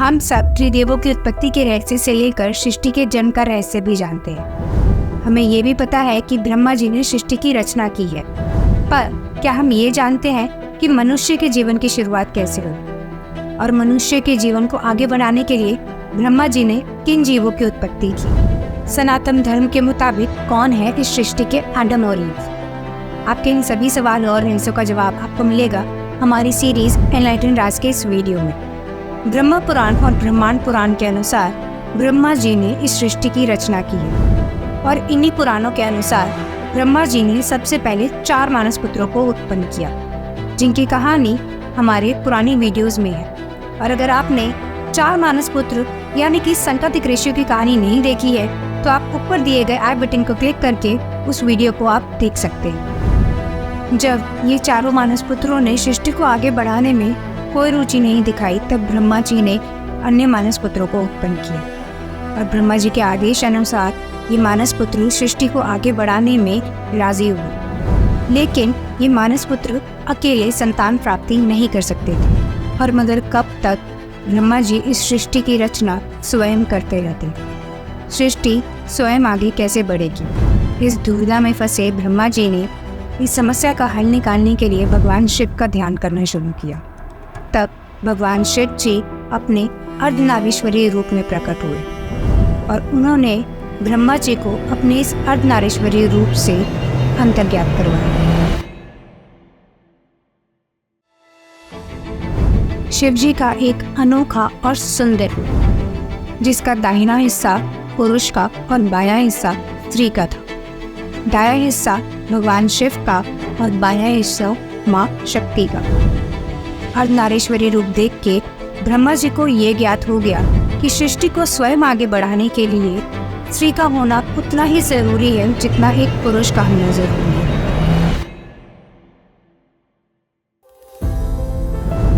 हम सब त्रिदेवों की उत्पत्ति के रहस्य से लेकर सृष्टि के जन्म का रहस्य भी जानते हैं। हमें ये भी पता है कि ब्रह्मा जी ने सृष्टि की रचना की है, पर क्या हम ये जानते हैं कि मनुष्य के जीवन की शुरुआत कैसे हुई और मनुष्य के जीवन को आगे बढ़ाने के लिए ब्रह्मा जी ने किन जीवों की उत्पत्ति की? सनातन धर्म के मुताबिक कौन है इस सृष्टि के आदम और ईव? आपके इन सभी सवालों और रहस्यों का जवाब आपको मिलेगा हमारी सीरीज एनलाइटन राज के इस वीडियो में। ब्रह्म पुराण और ब्रह्मांड पुराण के अनुसार ब्रह्मा जी ने इस सृष्टि की रचना की है और इन्हीं पुराणों के अनुसार ब्रह्मा जी ने सबसे पहले 4 मानस पुत्रों को उत्पन्न किया, जिनकी कहानी हमारे पुरानी वीडियोस में है। और अगर आपने 4 मानस पुत्र यानी कि संततिक ऋषियों की कहानी नहीं देखी है तो आप ऊपर दिए गए आई बटन को क्लिक करके उस वीडियो को आप देख सकते हैं। जब ये 4 मानस पुत्रों ने सृष्टि को आगे बढ़ाने में कोई रुचि नहीं दिखाई, तब ब्रह्मा जी ने अन्य मानस पुत्रों को उत्पन्न किया और ब्रह्मा जी के आदेश अनुसार ये मानस पुत्र सृष्टि को आगे बढ़ाने में राजी हुए। लेकिन ये मानस पुत्र अकेले संतान प्राप्ति नहीं कर सकते थे और मगर कब तक ब्रह्मा जी इस सृष्टि की रचना स्वयं करते रहते। सृष्टि स्वयं आगे कैसे बढ़ेगी? इस दुविधा में फंसे ब्रह्मा जी ने इस समस्या का हल निकालने के लिए भगवान शिव का ध्यान करना शुरू किया। तब भगवान शिव जी अपने अर्धनारीश्वरीय रूप में प्रकट हुए और उन्होंने ब्रह्मा जी को अपने इस अर्धनारीश्वरीय रूप से अंतर्ज्ञात करवाया। शिव जी का एक अनोखा और सुंदर रूप, जिसका दाहिना हिस्सा पुरुष का और बायां हिस्सा स्त्री का था। दायां हिस्सा भगवान शिव का और बायां हिस्सा माँ शक्ति का। अर्धनारीश्वरी रूप देख के ब्रह्मा जी को ये ज्ञात हो गया कि सृष्टि को स्वयं आगे बढ़ाने के लिए स्त्री का होना उतना ही जरूरी है जितना एक पुरुष का होना जरूरी है।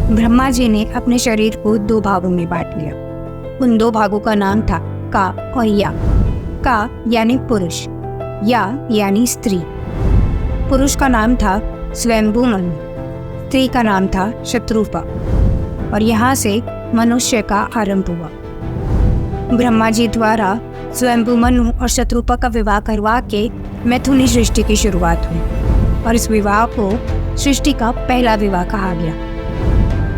ब्रह्मा जी ने अपने शरीर को 2 भागों में बांट लिया। उन 2 भागों का नाम था का और या। का यानी पुरुष, या यानी स्त्री। पुरुष का नाम था स्वयंभू मनु, स्त्री का नाम था शत्रुपा, और यहाँ से मनुष्य का आरंभ हुआ। ब्रह्मा जी द्वारा स्वयंभू मनु और शत्रुपा का विवाह करवा के मैथुनी सृष्टि की शुरुआत हुई और इस विवाह को सृष्टि का पहला विवाह कहा गया।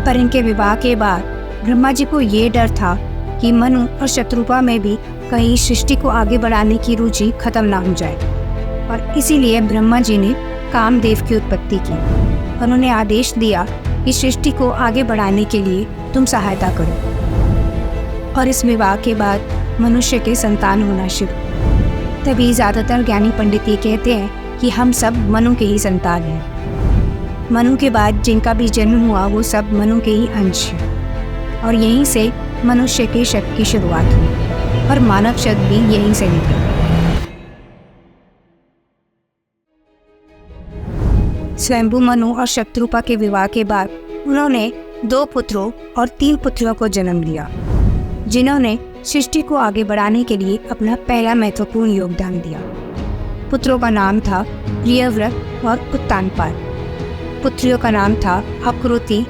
पर इनके विवाह के बाद ब्रह्मा जी को ये डर था कि मनु और शत्रुपा में भी कहीं सृष्टि को आगे बढ़ाने की रुचि खत्म ना हो जाए और इसीलिए ब्रह्मा जी ने कामदेव की उत्पत्ति की। उन्होंने आदेश दिया कि सृष्टि को आगे बढ़ाने के लिए तुम सहायता करो और इस विवाह के बाद मनुष्य के संतान होना शुरू। तभी ज़्यादातर ज्ञानी पंडित ये कहते हैं कि हम सब मनु के ही संतान हैं। मनु के बाद जिनका भी जन्म हुआ वो सब मनु के ही अंश हैं और यहीं से मनुष्य के शक की शुरुआत हुई और मानव शक भी यहीं से निकला। स्वयंभू मनु और शत्रुपा के विवाह के बाद उन्होंने 2 पुत्रों और 3 पुत्रियों को जन्म दिया, जिन्होंने सृष्टि को आगे बढ़ाने के लिए अपना पहला महत्वपूर्ण योगदान दिया। पुत्रों का नाम था प्रियव्रत और उत्तानपाद। पुत्रियों का नाम था आकृति,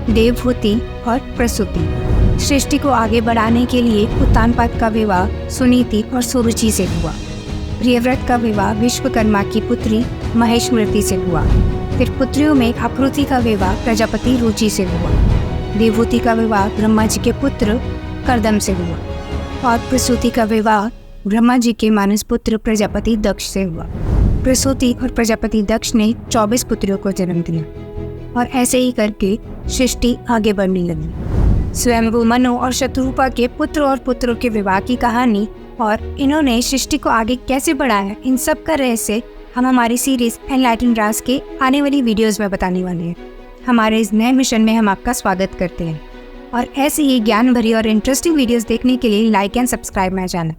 देवहूति और प्रसूति। सृष्टि को आगे बढ़ाने के लिए उत्तानपाद का विवाह सुनीति और सुरुचि से हुआ। प्रियव्रत का विवाह विश्वकर्मा की पुत्री महेश्वरी से हुआ। फिर पुत्रियों में आकृति का विवाह प्रजापति रुचि से हुआ। देवहूति का विवाह ब्रह्मा जी के पुत्र कर्दम से हुआ और प्रसूति का विवाह ब्रह्मा जी के मानस पुत्र प्रजापति दक्ष से हुआ। प्रसूति और प्रजापति दक्ष ने 24 पुत्रियों को जन्म दिया और ऐसे ही करके सृष्टि आगे बढ़ने लगी। स्वयंभू मनु और शत्रुपा के पुत्र और पुत्रों के विवाह की कहानी और इन्होंने सृष्टि को आगे कैसे बढ़ाया, इन सब का रहस्य हम हमारी सीरीज एनलाइटन राज के आने वाली वीडियोस में बताने वाले हैं। हमारे इस नए मिशन में हम आपका स्वागत करते हैं और ऐसे ही ज्ञान भरी और इंटरेस्टिंग वीडियोस देखने के लिए like and subscribe my channel.